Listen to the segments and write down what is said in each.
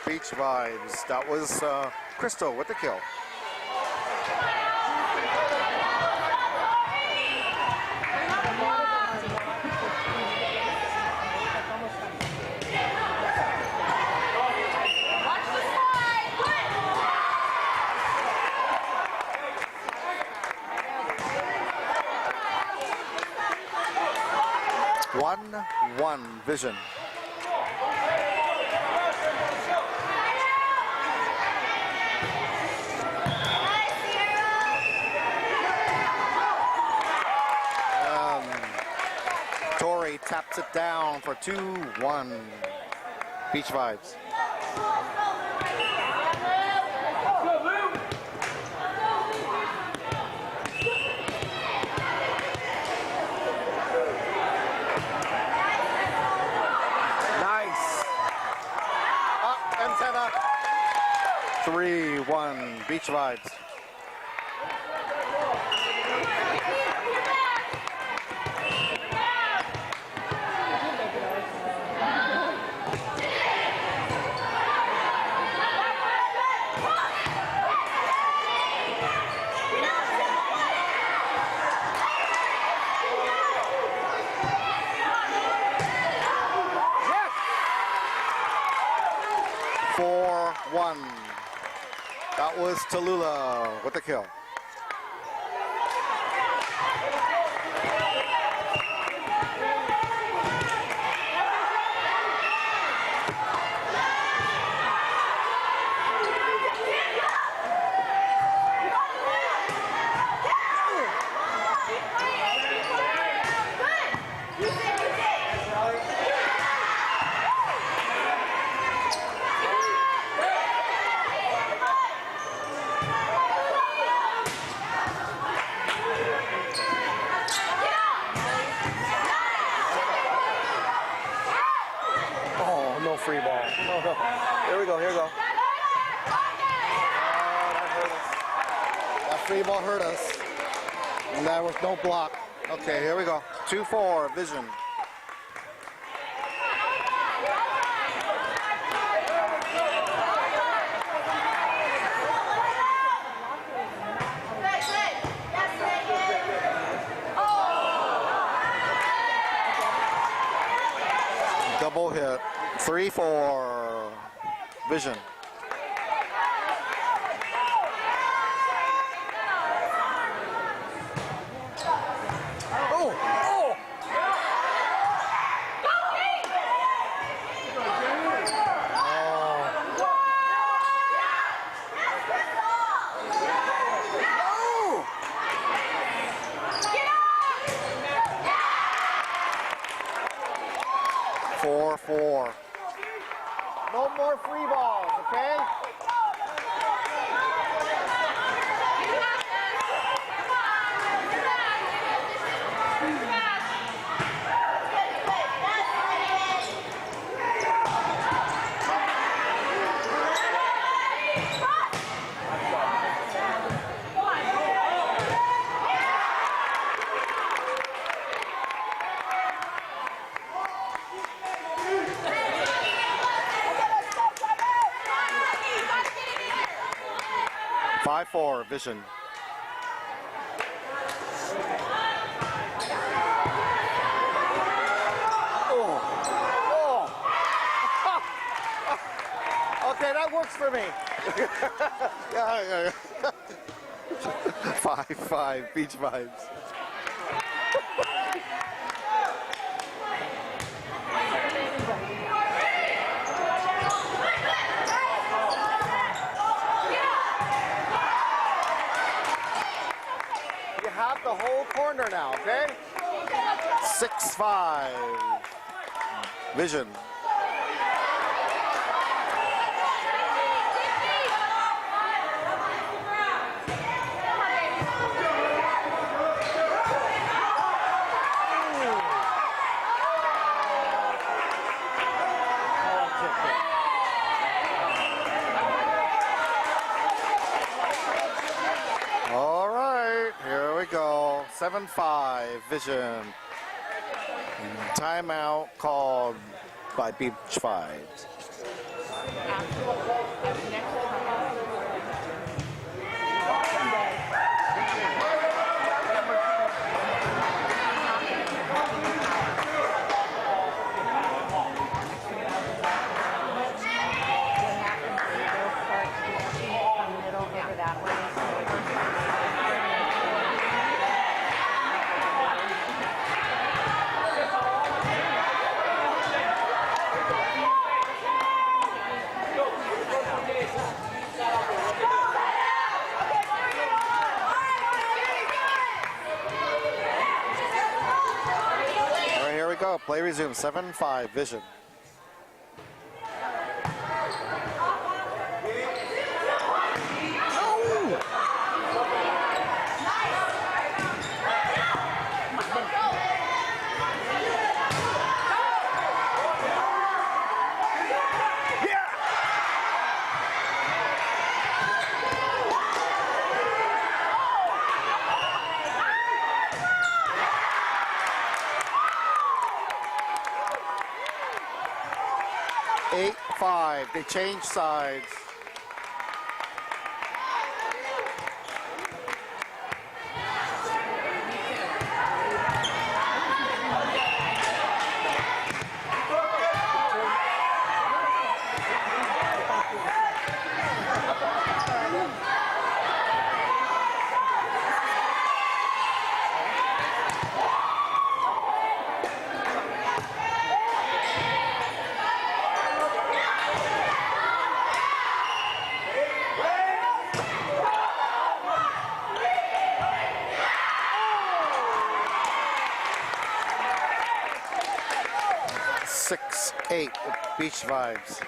Beach Vibes. That was Crystal with the kill. One Vision. Torrey taps it down for 2-1. Beach Vibes. Nice. Up, antenna. 3-1. Beach Vibes. That was Tallulah with the kill. Free ball. Oh, no. Here we go, here we go. Oh, that hurt us. That free ball hurt us. And there was no block. Okay, here we go. 2-4, Vision. Double hit. 3-4, Vision. No more free balls, okay? For Vision. Okay, that works for me. Yeah. 5-5, Beach Vibes. The whole corner now, okay? 6-5. Vision. 7-5 Vision. Timeout called by Beach Vibes. All right, here we go. Play resumes. 7-5 Vision. They changed sides. Beach Vibes.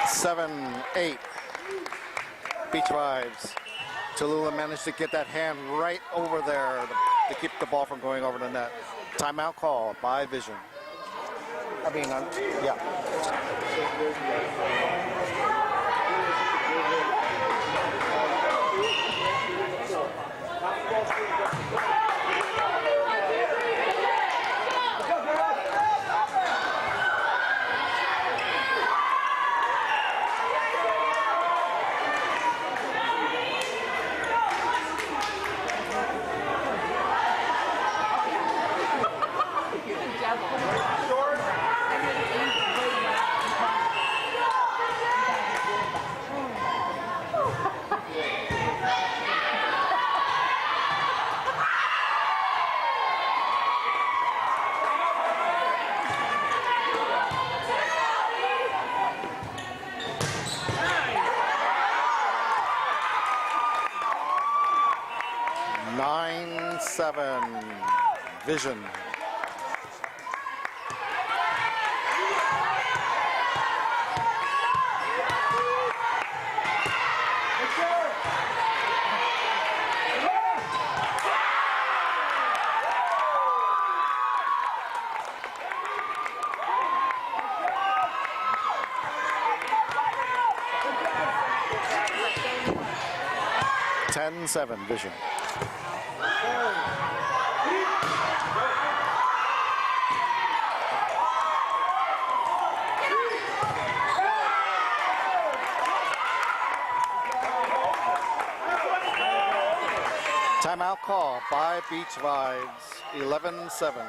Seven, 8. Beach Vibes. Tallulah managed to get that hand right over there to keep the ball from going over the net. Timeout call by Vision. I mean, yeah. Vision. Seven Vision. Timeout call by Beach Vibes. 11-7.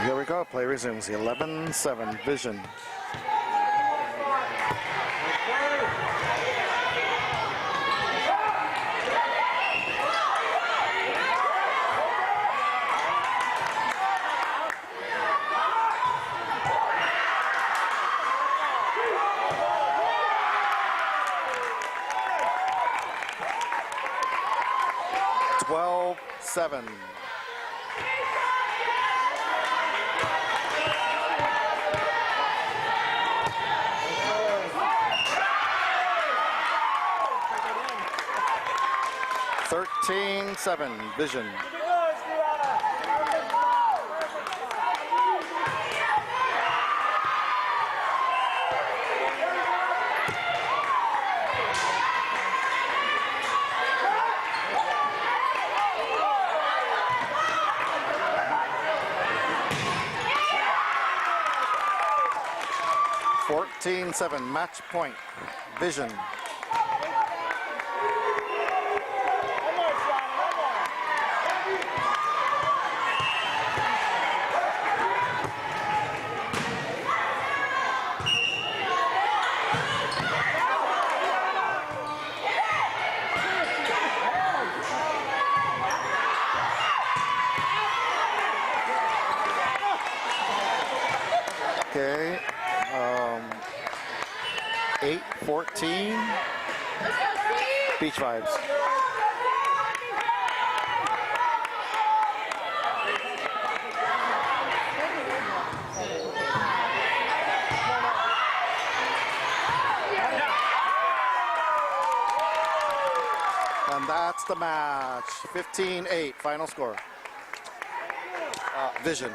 Here we go. Play resumes. 11-7 Vision. Seven. Vision. Seven match point. Vision. Okay. 8-14. Beach Vibes. And that's the match. 15-8 final score. Vision.